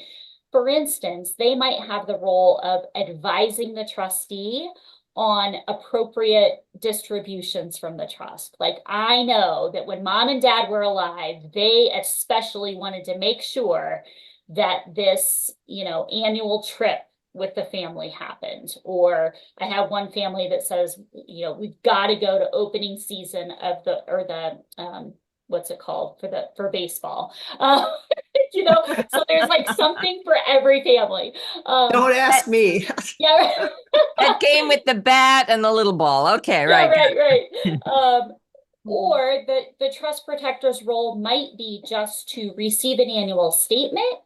for instance, they might have the role of advising the trustee on appropriate distributions from the trust. Like, I know that when mom and dad were alive, they especially wanted to make sure that this, annual trip with the family happened. Or I have one family that says, we've got to go to opening season of what's it called for baseball. So there's like something for every family. Don't ask me. Yeah. That game with the bat and the little ball. Okay, right. Yeah, right. Or the trust protector's role might be just to receive an annual statement,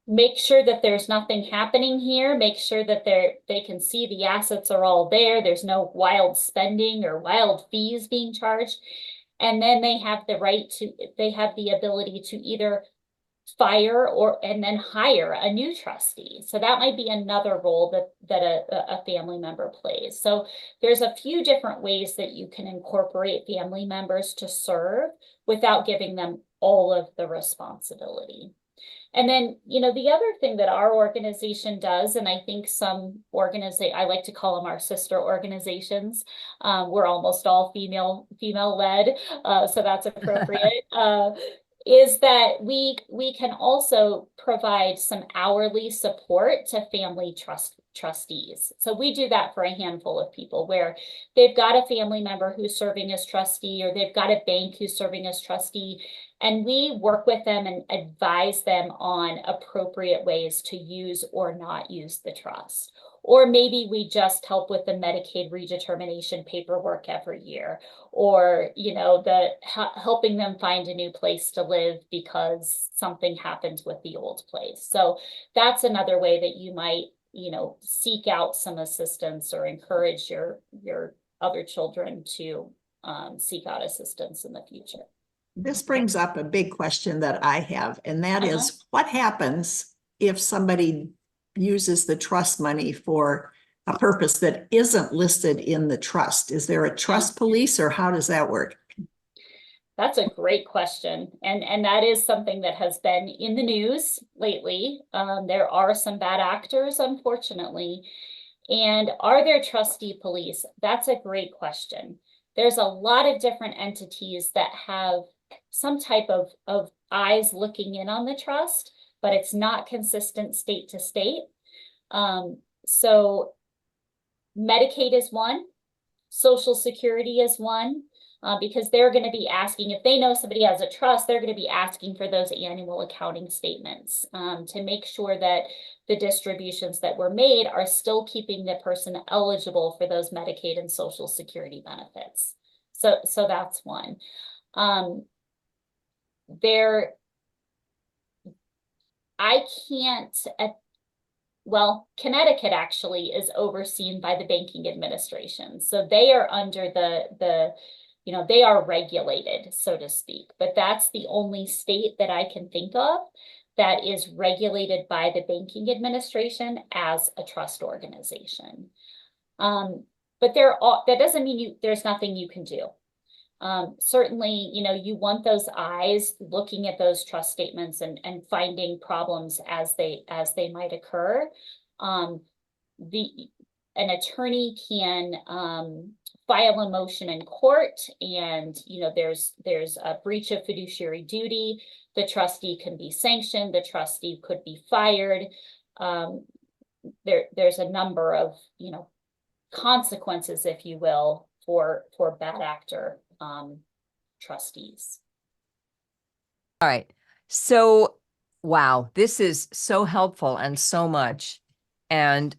make sure that there's nothing happening here, make sure that they can see the assets are all there, there's no wild spending or wild fees being charged. And then they have the ability to either fire and then hire a new trustee. So that might be another role that a family member plays. So there's a few different ways that you can incorporate family members to serve without giving them all of the responsibility. And then, the other thing that our organization does, and I think some I like to call them our sister organizations. We're almost all female led, so that's appropriate. Is that we can also provide some hourly support to family trustees. So we do that for a handful of people where they've got a family member who's serving as trustee, or they've got a bank who's serving as trustee, and we work with them and advise them on appropriate ways to use or not use the trust. Or maybe we just help with the Medicaid redetermination paperwork every year, or, helping them find a new place to live because something happened with the old place. So that's another way that you might, seek out some assistance or encourage your other children to seek out assistance in the future. This brings up a big question that I have, and that is, what happens if somebody uses the trust money for a purpose that isn't listed in the trust? Is there a trust police, or how does that work? That's a great question. And that is something that has been in the news lately. There are some bad actors, unfortunately. And are there trustee police? That's a great question. There's a lot of different entities that have some type of eyes looking in on the trust, but it's not consistent state to state. So Medicaid is one. Social Security is one, because they're going to be asking, if they know somebody has a trust, they're going to be asking for those annual accounting statements to make sure that the distributions that were made are still keeping the person eligible for those Medicaid and Social Security benefits. So that's one. I can't, well, Connecticut actually is overseen by the banking administration. So they are under they are regulated, so to speak, but that's the only state that I can think of that is regulated by the banking administration as a trust organization. But that doesn't mean there's nothing you can do. Certainly, you want those eyes looking at those trust statements and finding problems as they might occur. An attorney can file a motion in court, and there's a breach of fiduciary duty. The trustee can be sanctioned. The trustee could be fired. There's a number of consequences, if you will, for bad actor trustees. All right. So, wow, this is so helpful and so much. And,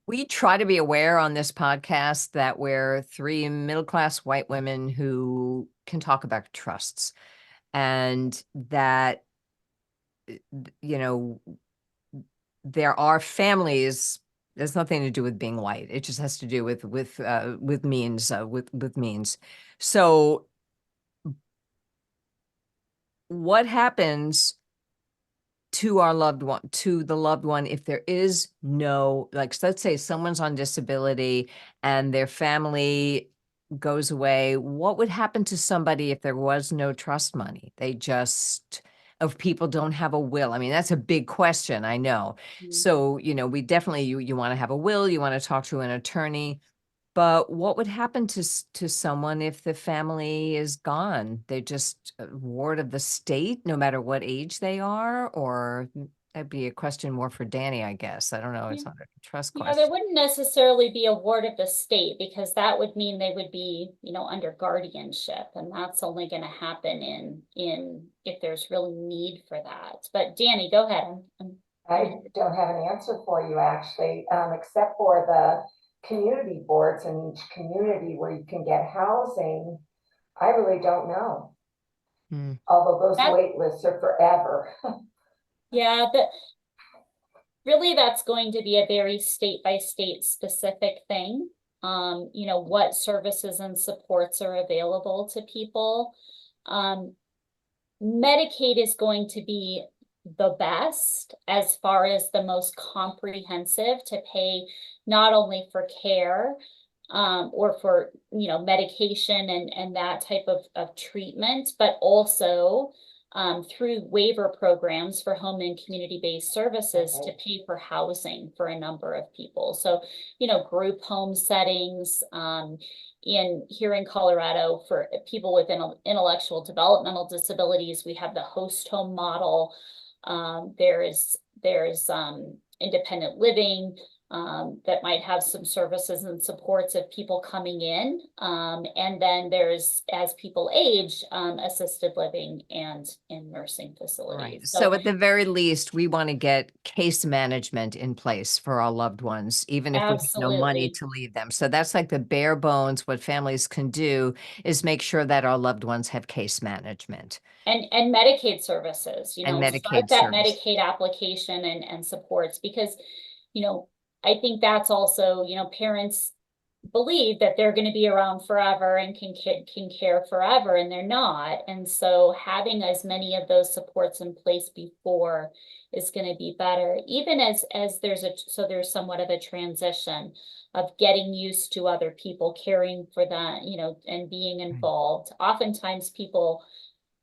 we try to be aware on this podcast that we're three middle-class white women who can talk about trusts, and that, there are families. There's nothing to do with being white. It just has to do with means, with means. So what happens to the loved one if there is no, like, let's say someone's on disability and their family goes away? What would happen to somebody if there was no trust money? If people don't have a will? I mean, that's a big question, I know. So, we definitely, you want to have a will, you want to talk to an attorney, but what would happen to someone if the family is gone? They're just a ward of the state, no matter what age they are? Or that'd be a question more for Dani, I guess. I don't know. It's not a trust question. There wouldn't necessarily be a ward of the state, because that would mean they would be, under guardianship, and that's only going to happen in if there's really need for that. But Dani, go ahead. I don't have an answer for you, actually, except for the community boards in each community where you can get housing. I really don't know. Although those wait lists are forever. Yeah, but really that's going to be a very state by state specific thing. What services and supports are available to people. Medicaid is going to be the best as far as the most comprehensive to pay not only for care or for medication and that type of treatment, but also through waiver programs for home and community-based services to pay for housing for a number of people. So, group home settings, here in Colorado for people with intellectual developmental disabilities, we have the host home model. There's independent living that might have some services and supports of people coming in. And then there's, as people age, assisted living and in nursing facilities. Right. So at the very least, we want to get case management in place for our loved ones, even if we have no money to leave them. So that's like the bare bones. What families can do is make sure that our loved ones have case management. And Medicaid services, and start that Medicaid application and supports, because, I think that's also, parents believe that they're going to be around forever and can care forever, and they're not. And so having as many of those supports in place before is going to be better, even as there's somewhat of a transition of getting used to other people caring for that, and being involved. Oftentimes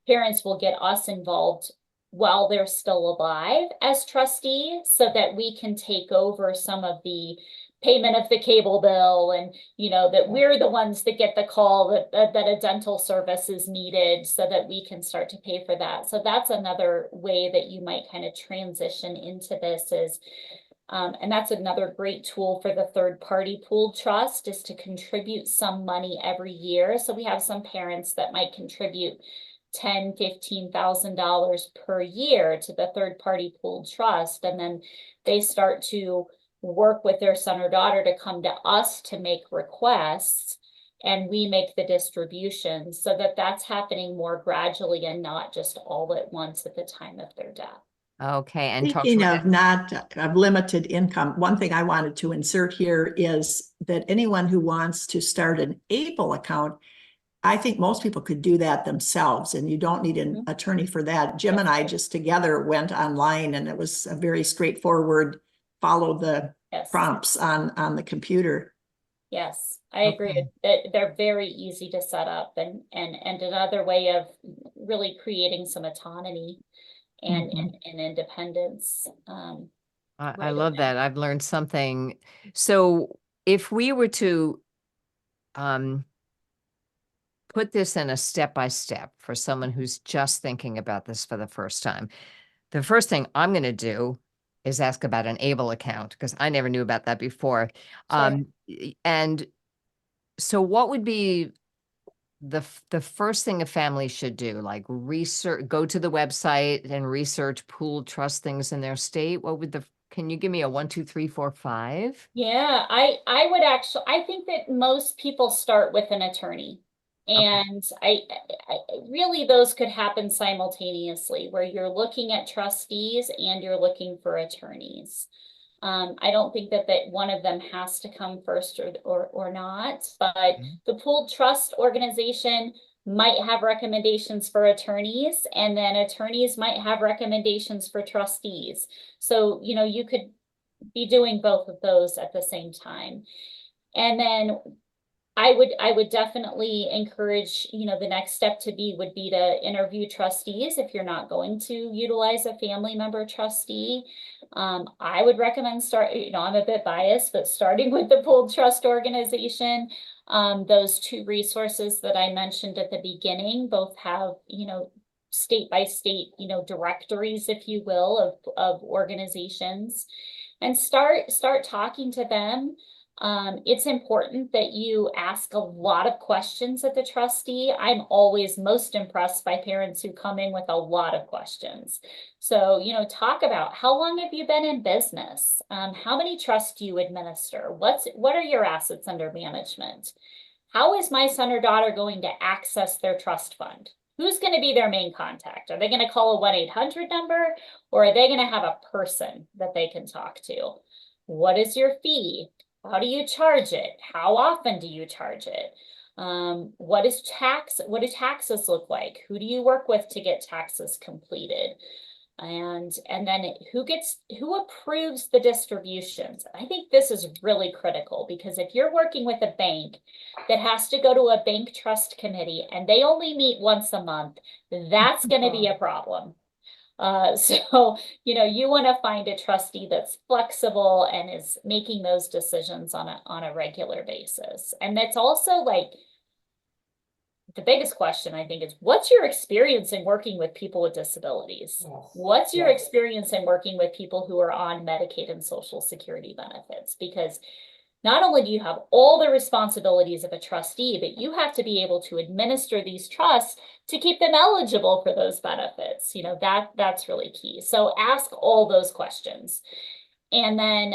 parents will get us involved while they're still alive as trustees, so that we can take over some of the payment of the cable bill, and that we're the ones that get the call that a dental service is needed, so that we can start to pay for that. So that's another way that you might kind of transition into this, is And that's another great tool for the third party pooled trust, is to contribute some money every year. So we have some parents that might contribute $10,000-$15,000 per year to the third party pooled trust. And then they start to work with their son or daughter to come to us to make requests, and we make the distributions, so that that's happening more gradually and not just all at once at the time of their death. Okay. And talk Speaking to of not of limited income, one thing I wanted to insert here is that anyone who wants to start an ABLE account, I think most people could do that themselves, and you don't need an attorney for that. Jim and I just together went online, and it was a very straightforward, follow the prompts on the computer. Yes, I agree. They're very easy to set up, and another way of really creating some autonomy and independence. I love that. I've learned something. So if we were to put this in a step-by-step for someone who's just thinking about this for the first time, the first thing I'm going to do is ask about an ABLE account, because I never knew about that before. Sure. And so what would be the first thing a family should do? Like research, go to the website and research pooled trust things in their state? What would can you give me a 1, 2, 3, 4, 5? Yeah, I would actually, I think that most people start with an attorney. And I really, those could happen simultaneously, where you're looking at trustees and you're looking for attorneys. I don't think that one of them has to come first or not, but the pooled trust organization might have recommendations for attorneys, and then attorneys might have recommendations for trustees. So, you know, you could be doing both of those at the same time. And then I would definitely encourage, you know, the next step would be to interview trustees if you're not going to utilize a family member trustee. I would recommend I'm a bit biased, but starting with the pooled trust organization. Those two resources that I mentioned at the beginning both have, you know, state by state, you know, directories, if you will, of organizations, and start talking to them. It's important that you ask a lot of questions at the trustee. I'm always most impressed by parents who come in with a lot of questions. So, you know, talk about, how long have you been in business? How many trusts do you administer? What are your assets under management? How is my son or daughter going to access their trust fund? Who's going to be their main contact? Are they going to call a 1-800 number, or are they going to have a person that they can talk to? What is your fee? How do you charge it? How often do you charge it? What do taxes look like? Who do you work with to get taxes completed? And then who approves the distributions? I think this is really critical, because if you're working with a bank that has to go to a bank trust committee and they only meet once a month, that's going to be a problem. So, you know, you want to find a trustee that's flexible and is making those decisions on a regular basis. And that's also, like, the biggest question, I think, is, what's your experience in working with people with disabilities? Yes. What's your experience in working with people who are on Medicaid and Social Security benefits? Because not only do you have all the responsibilities of a trustee, but you have to be able to administer these trusts to keep them eligible for those benefits. You know, that's really key. So ask all those questions. And then,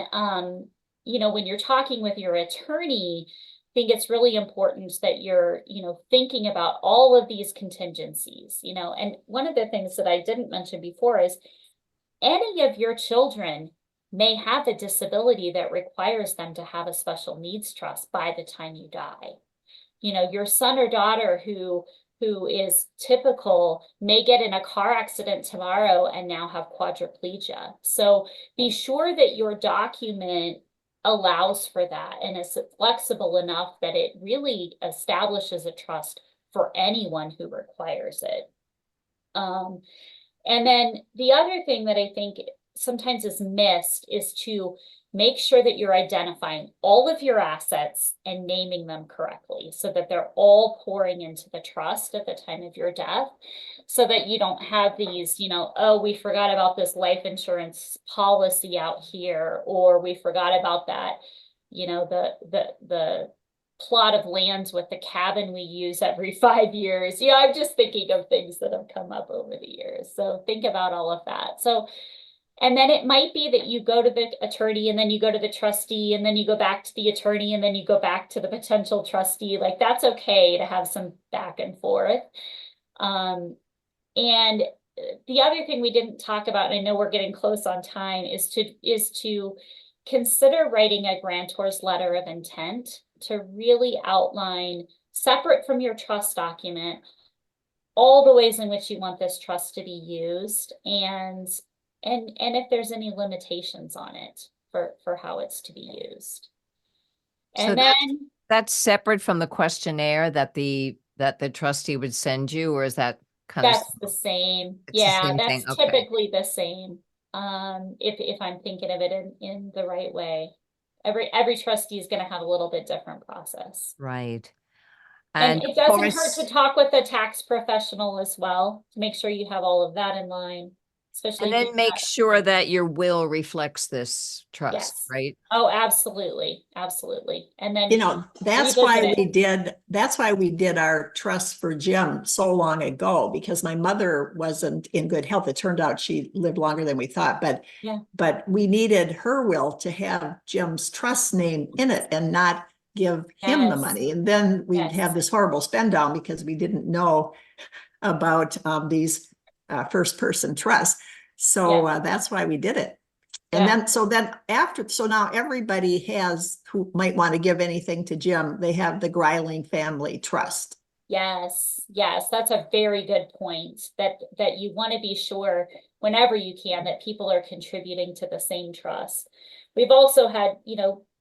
you know, when you're talking with your attorney, I think it's really important that you're, you know, thinking about all of these contingencies, you know. And one of the things that I didn't mention before is, any of your children may have a disability that requires them to have a special needs trust by the time you die. You know, your son or daughter who is typical may get in a car accident tomorrow and now have quadriplegia. So be sure that your document allows for that and is flexible enough that it really establishes a trust for anyone who requires it. And then the other thing that I think sometimes is missed is to make sure that you're identifying all of your assets and naming them correctly so that they're all pouring into the trust at the time of your death, so that you don't have these, oh, we forgot about this life insurance policy out here, or we forgot about that, the plot of lands with the cabin we use every 5 years. I'm just thinking of things that have come up over the years. So think about all of that. So, and then it might be that you go to the attorney and then you go to the trustee and then you go back to the attorney and then you go back to the potential trustee. Like, that's okay to have some back and forth. And the other thing we didn't talk about, and I know we're getting close on time, is to consider writing a grantor's letter of intent to really outline, separate from your trust document, all the ways in which you want this trust to be used, and if there's any limitations on it for how it's to be used. And So then that's separate from the questionnaire that the trustee would send you, or is that kind of? That's the same. It's the same That's thing. Okay. typically the same. If I'm thinking of it in the right way. Every trustee is going to have a little bit different process. Right. And And it doesn't hurt to talk with a tax professional as well to make sure you have all of that in line, especially. And then make sure that your will reflects this trust, yes. right? Oh, absolutely. Absolutely. And then, that's why we did our trust for Jim so long ago, because my mother wasn't in good health. It turned out she lived longer than we thought, but we needed her will to have Jim's trust name in it and not give him the money. And then we'd have this horrible spend down because we didn't know about these first person trusts. So that's why we did it. And then, so now everybody who might want to give anything to Jim, they have the Greiling Family Trust. Yes, that's a very good point, that you want to be sure whenever you can that people are contributing to the same trust. We've also had,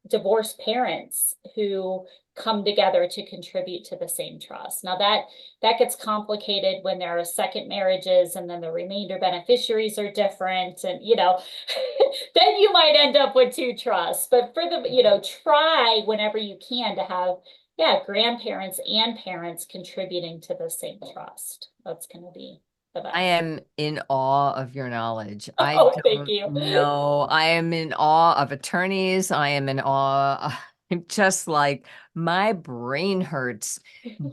divorced parents who come together to contribute to the same trust. Now that gets complicated when there are second marriages and then the remainder beneficiaries are different, and then you might end up with two trusts. But for the, try whenever you can to have grandparents and parents contributing to the same trust. That's going to be the best. I am in awe of your knowledge. Thank you. No, I am in awe of attorneys. I am in awe. I'm just like, my brain hurts,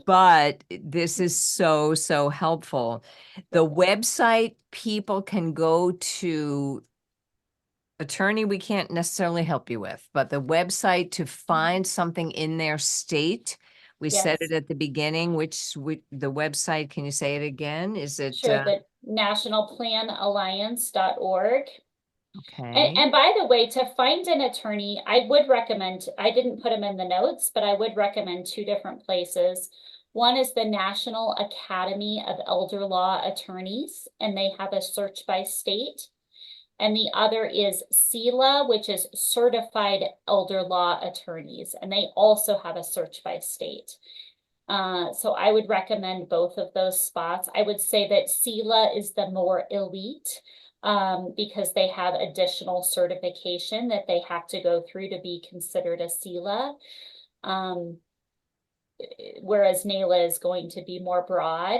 but this is so, so helpful. The website people can go to, attorney, we can't necessarily help you with, but the website to find something in their state. We said it at the beginning, the website, can you say it again? Is it? Sure, the nationalplanalliance.org. Okay. And by the way, to find an attorney, I would recommend, I didn't put them in the notes, but I would recommend two different places. One is the National Academy of Elder Law Attorneys, and they have a search by state. And the other is CELA, which is Certified Elder Law Attorneys, and they also have a search by state. So I would recommend both of those spots. I would say that CELA is the more elite, because they have additional certification that they have to go through to be considered a CELA. Whereas NALA is going to be more broad.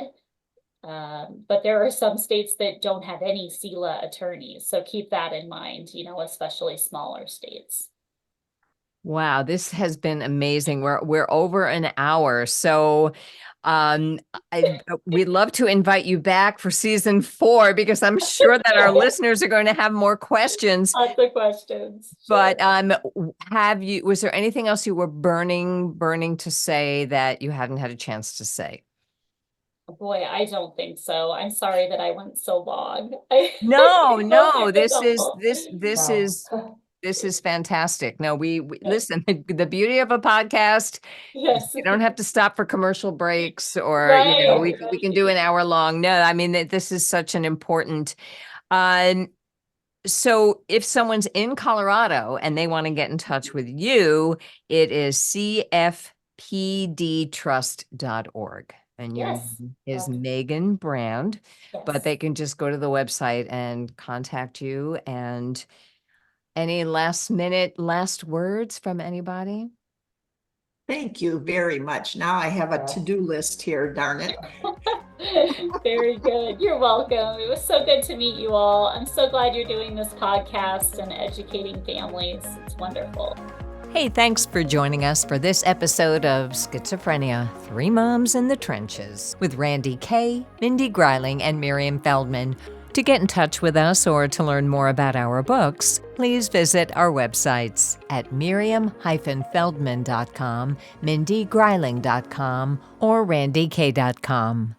But there are some states that don't have any CELA attorneys. So keep that in mind, especially smaller states. Wow, this has been amazing. We're over an hour. So we'd love to invite you back for season 4, because I'm sure that our listeners are going to have more questions. Lots of questions. But was there anything else you were burning to say that you hadn't had a chance to say? Boy, I don't think so. I'm sorry that I went so long. No, this is fantastic. No, we listen, the beauty of a podcast, yes, you don't have to stop for commercial breaks, or right, we can do an hour long. No, I mean, this is such an important. So if someone's in Colorado and they want to get in touch with you, it is cfpdtrust.org. And your Yes. name is Megan Brand, but Yes. they can just go to the website and contact you. And any last words from anybody? Thank you very much. Now I have a to-do list here, darn it. Very good. You're welcome. It was so good to meet you all. I'm so glad you're doing this podcast and educating families. It's wonderful. Hey, thanks for joining us for this episode of Schizophrenia, Three Moms in the Trenches with Randy Kay, Mindy Greiling, and Miriam Feldman. To get in touch with us or to learn more about our books, please visit our websites at miriam-feldman.com, mindygreiling.com, or randyk.com.